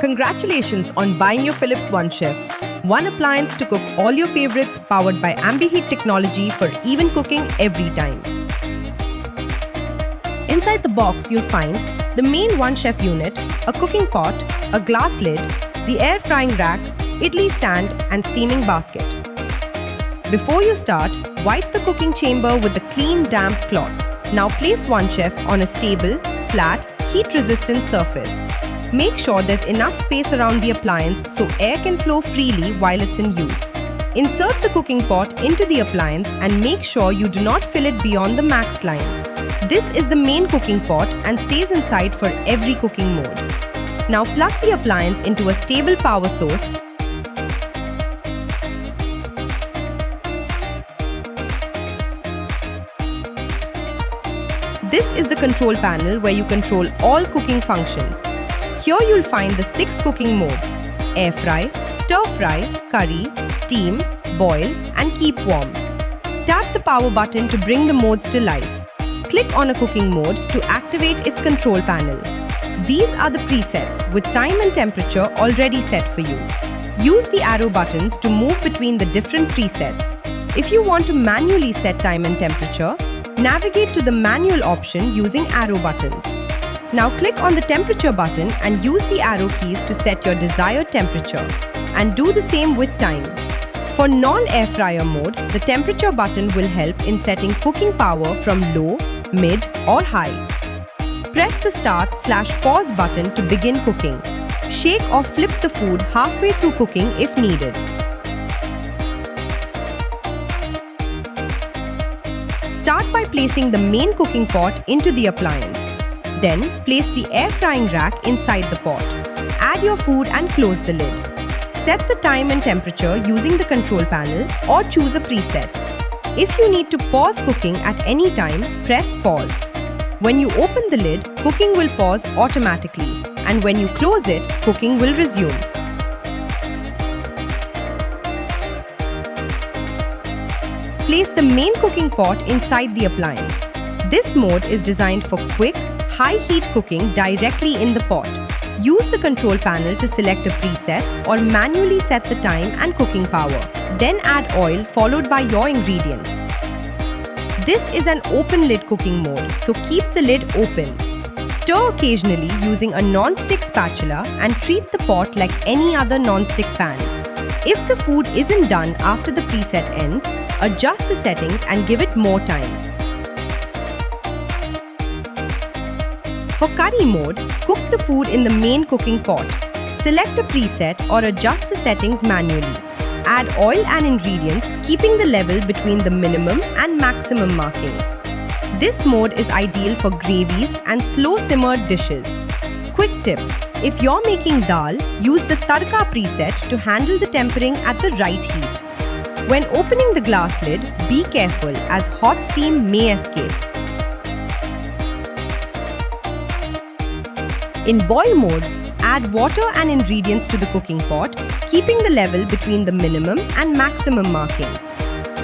Congratulations on buying your Philips One Chef. One appliance to cook all your favorites, powered by AmbiHeat technology for even cooking every time. Inside the box, you'll find the main One Chef unit, a cooking pot, a glass lid, the air frying rack, idli stand, and steaming basket. Before you start, wipe the cooking chamber with a clean, damp cloth. Now place One Chef on a stable, flat, heat-resistant surface. Make sure there's enough space around the appliance so air can flow freely while it's in use. Insert the cooking pot into the appliance and make sure you do not fill it beyond the max line. This is the main cooking pot and stays inside for every cooking mode. Now plug the appliance into a stable power source. This is the control panel where you control all cooking functions. Here you'll find the 6 cooking modes: air fry, stir fry, curry, steam, boil, and keep warm. Tap the power button to bring the modes to life. Click on a cooking mode to activate its control panel. These are the presets with time and temperature already set for you. Use the arrow buttons to move between the different presets. If you want to manually set time and temperature, navigate to the manual option using arrow buttons. Now click on the temperature button and use the arrow keys to set your desired temperature, and do the same with time. For non-air fryer mode, the temperature button will help in setting cooking power from low, mid, or high. Press the start/pause button to begin cooking. Shake or flip the food halfway through cooking if needed. Start by placing the main cooking pot into the appliance. Then, place the air frying rack inside the pot. Add your food and close the lid. Set the time and temperature using the control panel or choose a preset. If you need to pause cooking at any time, press pause. When you open the lid, cooking will pause automatically, and when you close it, cooking will resume. Place the main cooking pot inside the appliance. This mode is designed for quick, high-heat cooking directly in the pot. Use the control panel to select a preset or manually set the time and cooking power. Then add oil followed by your ingredients. This is an open lid cooking mode, so keep the lid open. Stir occasionally using a non-stick spatula and treat the pot like any other non-stick pan. If the food isn't done after the preset ends, adjust the settings and give it more time. For curry mode, cook the food in the main cooking pot. Select a preset or adjust the settings manually. Add oil and ingredients, keeping the level between the minimum and maximum markings. This mode is ideal for gravies and slow-simmered dishes. Quick tip: if you're making dal, use the tadka preset to handle the tempering at the right heat. When opening the glass lid, be careful as hot steam may escape. In boil mode, add water and ingredients to the cooking pot, keeping the level between the minimum and maximum markings.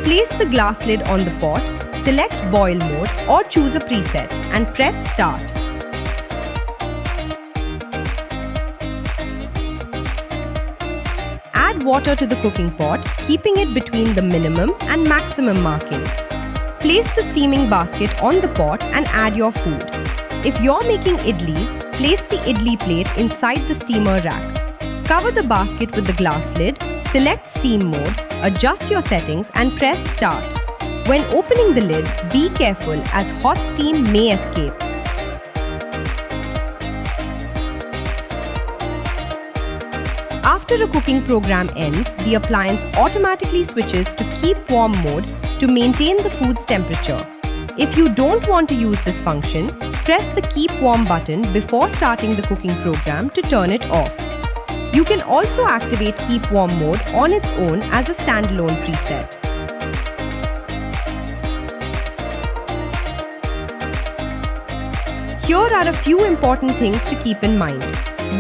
Place the glass lid on the pot, select boil mode or choose a preset and press start. Add water to the cooking pot, keeping it between the minimum and maximum markings. Place the steaming basket on the pot and add your food. If you're making idlis, place the idli plate inside the steamer rack. Cover the basket with the glass lid, select steam mode, adjust your settings and press start. When opening the lid, be careful as hot steam may escape. After a cooking program ends, the appliance automatically switches to keep warm mode to maintain the food's temperature. If you don't want to use this function, press the Keep Warm button before starting the cooking program to turn it off. You can also activate Keep Warm mode on its own as a standalone preset. Here are a few important things to keep in mind.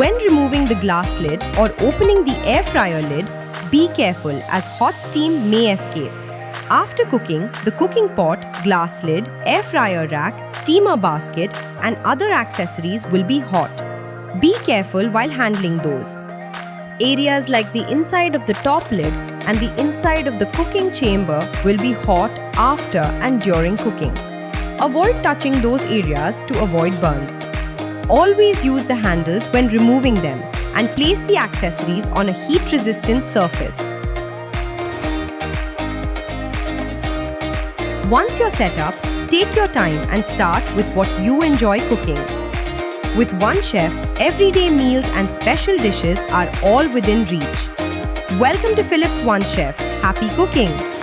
When removing the glass lid or opening the air fryer lid, be careful as hot steam may escape. After cooking, the cooking pot, glass lid, air fryer rack, steamer basket, and other accessories will be hot. Be careful while handling those. Areas like the inside of the top lid and the inside of the cooking chamber will be hot after and during cooking. Avoid touching those areas to avoid burns. Always use the handles when removing them and place the accessories on a heat-resistant surface. Once you're set up, take your time and start with what you enjoy cooking. With one chef, everyday meals and special dishes are all within reach. Welcome to Philips One Chef. Happy cooking!